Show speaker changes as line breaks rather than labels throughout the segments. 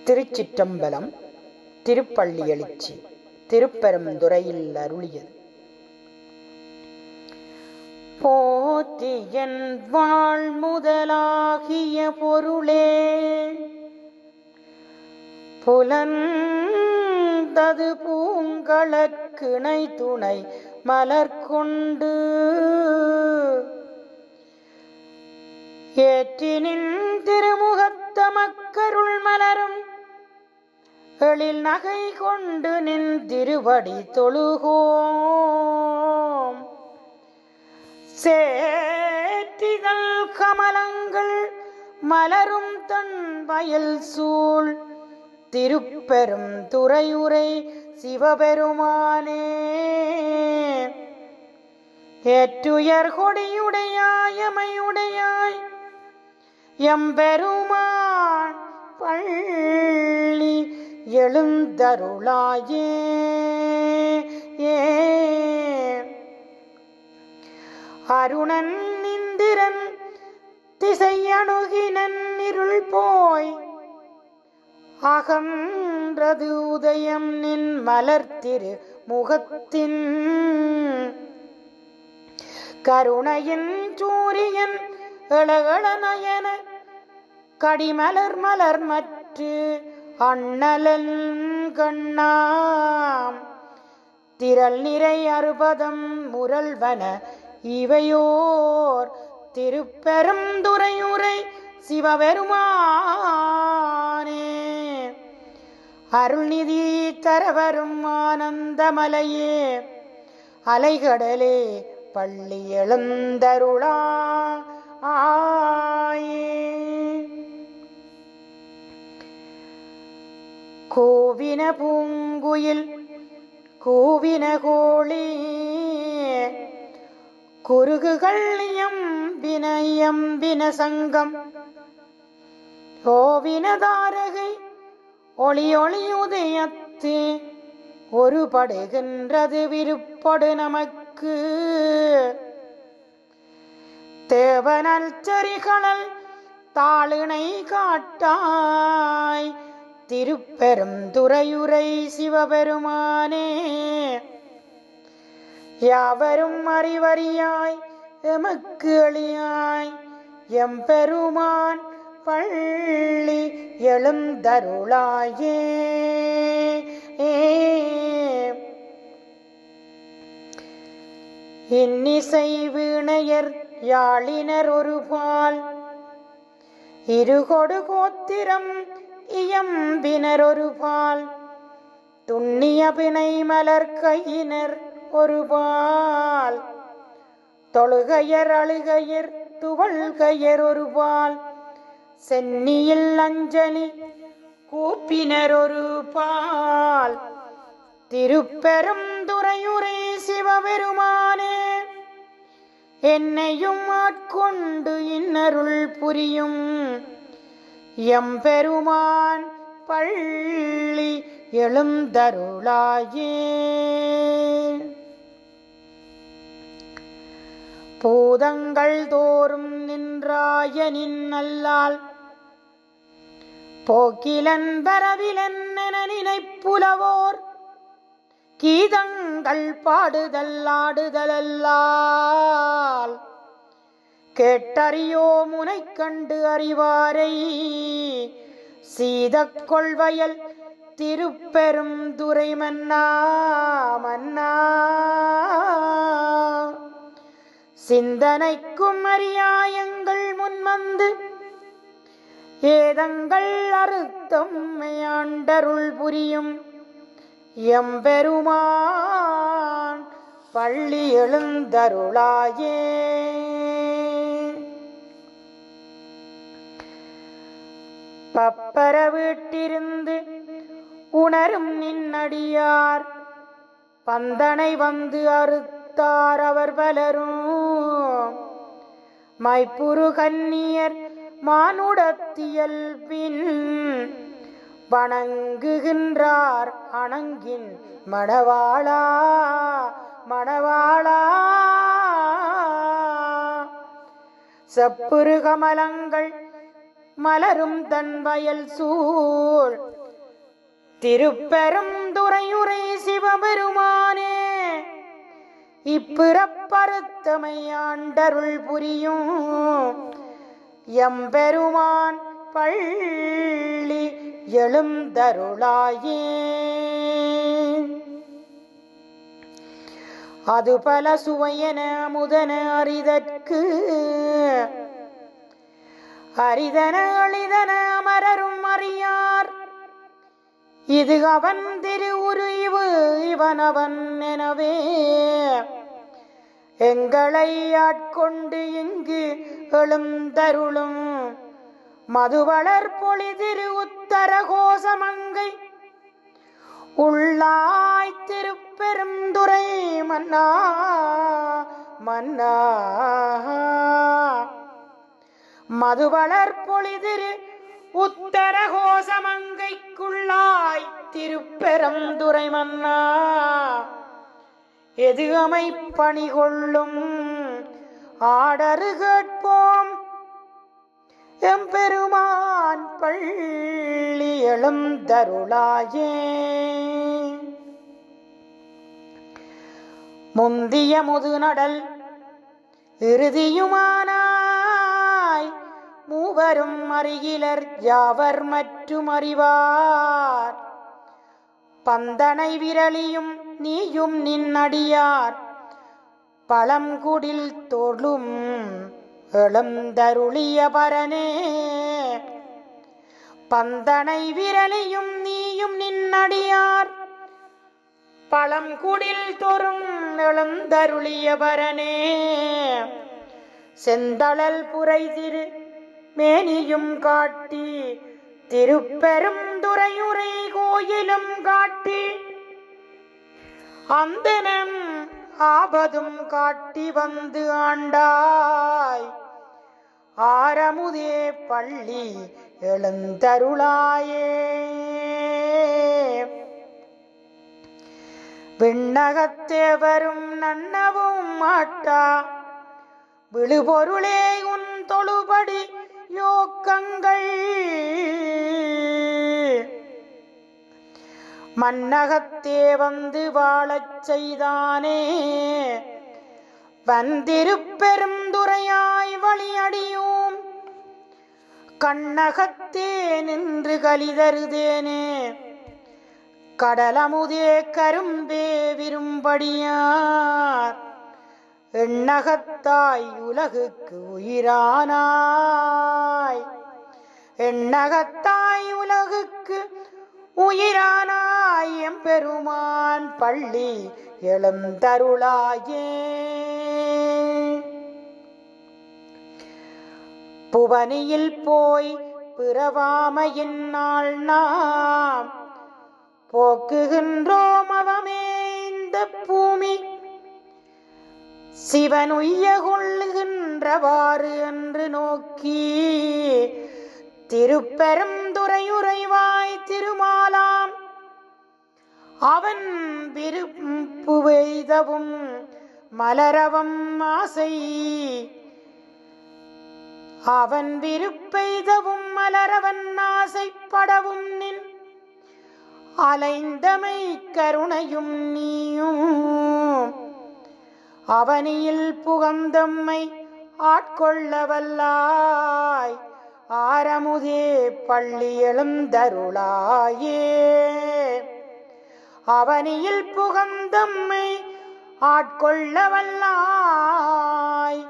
திருச்சிற்றம்பலம். திருப்பள்ளி எழுச்சி. திருப்பெருந்துறையில் அருளியது. போற்றியன் வாழ் முதலாகிய பொருளே புலந்தது பூங்களற்கிணை துணை மலர்கொண்டு ஏற்றினின் திருமுகத்தமக்கருள் மலரும் எழில் நகை கொண்டு நின் திருவடி தொழுகோம். சேற்றிதழ் கமலங்கள் மலரும் தன் வயல் சூழ் திருப்பெரும் துறையுரை சிவபெருமானே. ஏற்றுயர் கொடியுடையாய் எமையுடையாய் எம்பெருமான் பள்ளி எழுந்தருளாயே. அருணன் இந்திரன் திசை அணுகினன் இருள் போய் அகன்றது உதயம் நின் மலர்த்திரு முகத்தின் கருணையின் சூரியன் எழகழநயன கடிமலர் மலர் மற்று அண்ணலன் கண்ணாம் திரள் நிறை அறுபதம் முரல்வன இவையோர் திருப்பெரும் துறையுரை சிவபெருமானே. அருள்நிதி தரவரும் ஆனந்தமலையே அலைகடலே பள்ளி எழுந்தருளா ஆயே. கூவின பூங்குயில் கூவின கோழி குருகுகள் எம்பின எம்பின சங்கம் ஓவின தாரகை ஒளி ஒளி உதயத்து ஒருபடுகின்றது விருப்படு நமக்கு. தேவனல் செறிகளல் தாளினை காட்டாய் திருப்பெரும் துறையுரை சிவபெருமானே. யாவரும் அறிவறியாய் எமக்கு எளியாய் எம்பெருமான் பள்ளி எழுந்தருளாயே. இன்னிசை வீணையர் யாழினர் ஒருபால் இருகொடு கோத்திரம் இயம்பினர் ஒருபால் துண்ணிய பிணை மலர் கையினர் ஒருபால் தொழுகையர் அழுகையர் துவள்கையர் ஒருபால் சென்னியில் அஞ்சலி கூப்பினர் ஒருபால் திருப்பெரும் துறையுரை சிவபெருமானே. என்னையும் ஆட்கொண்டு இன்னருள் புரியும் எம்பெருமான் பள்ளி எழுந்தருளாயே. பூதங்கள் தோறும் நின்றாயனின் நல்லால் போக்கிலன் வரவிலன் என நினைப்புலவோர் கீதங்கள் பாடுதல் ஆடுதலால் கேட்டறியோ முனை கண்டு அறிவாரை சீதக் கொள்வயல் திருப்பெரும் துறை மன்னா மன்னா. சிந்தனைக்கும் அறியாயங்கள் முன்வந்து ஏதங்கள் அறுத்தம் ஆண்டருள் புரியும் எம்பெருமான் பள்ளி எழுந்தருளாயே. பப்பர வீட்டிருந்து உணரும் நின்னடியார் பந்தனை வந்து அறுத்தார் அவர் பலரும் மைப்புரு கன்னியர் மானுடத்தியல் பின் வணங்குகின்றார் அணங்கின் மணவாளா மணவாளா. செப்புரு கமலங்கள் மலரும் தன் வயல் சூழ் திருப்பெருந்துறையுரை சிவபெருமானே இப்பிறப்பறுத்தமை ஆண்டருள் புரியும் எம்பெருமான் பள்ளி எழுந்தருளாயே. அது பல சுவையென முதன அறிதற்கு அரிதன அளிதன அமரரும் அறியார். இது அவன் திருவுருவு இவனவன் எனவே எங்களை ஆட்கொண்டு இங்கு எழுந்தருளும் மதுவளர் பொழிதிரு உத்தர கோசமங்கை உள்ளாய் திருப்பெருந்துறை மன்னா மன்னா. மதுவளர் பொழிதிரு உத்தர கோசமங்கைக்குள்ளாய் திருப்பெருந்துறை மன்னா. எது அமைப்பணி கொள்ளும் ஆடரு கேட்போம் எம்பெருமான் பள்ளி எழுந்தருளாயே. முந்திய முதுநடல் இறுதியுமானாய் மூவரும் அறிகிலர் யாவர் மற்றும் அறிவார். பந்தனை விரலியும் நீயும் நின்னடியார் பழங்குடில் தோளும் எழுந்தருளிய பரனே. பந்தனை விரலியும் நீயும் நின்னடியார் பழங்குடில் தோறும் எழுந்தருளிய பரனே. செந்தழல் புரை திரு மேனியும் காட்டி திருப்பெருந்துறையுரை கோயிலும் காட்டி அந்தனம் ஆபதும் காட்டி வந்து ஆண்டாய். ஆரமுதே பள்ளி எழுந்தருளாயே. விண்ணகத்தேவரும் நன்னவும் மாட்டா விழுபொருளே உன் தொழுபடி யோக்கங்கள். மன்னகத்தே வந்து வாழச் செய்தானே வந்திருப்பெருந்துறையாய் வழியடியோம். கண்ணகத்தே நின்று கலிதருதேனே கடலமுதே கரும்பே விரும்படியார். எண்ணகத்தாய் உலகுக்கு உயிரானாய். எண்ணகத்தாய் உலகுக்கு உயிரானாய் எம்பெருமான் பள்ளி எழுந்தருளாயே. புவனியில் போய் பிறவாமையின் நாள் நாம் போக்குகின்றோம் அவமே இந்த பூமி. சிவன் உய்ய கொள்ளுகின்றவாறு என்று நோக்கி திருப்பெருந்துறையுறைவாய் திருமாலாம் அவன் விருப்பு வெய்தவும் மலரவும் ஆசை. அவன் விருப்பெய்தவும் மலரவன் ஆசைப்படவும் நின் அலைந்தமை கருணையும் நீயும். அவனியில் புகந்தம்மை ஆட்கொள்ளவல்லாய். ஆரமுதே பள்ளி எழுந்தருளாயே. அவனியில் புகந்தம்மை ஆட்கொள்ளவல்லாய்.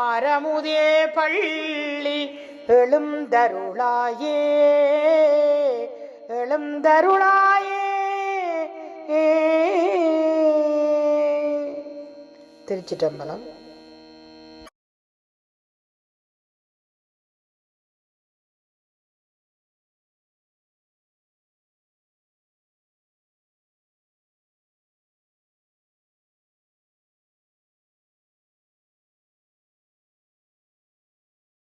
ஆரமுதே பள்ளி எழுந்தருளாயே. எழுந்தருளாயே. திருச்சிற்றம்பலம்.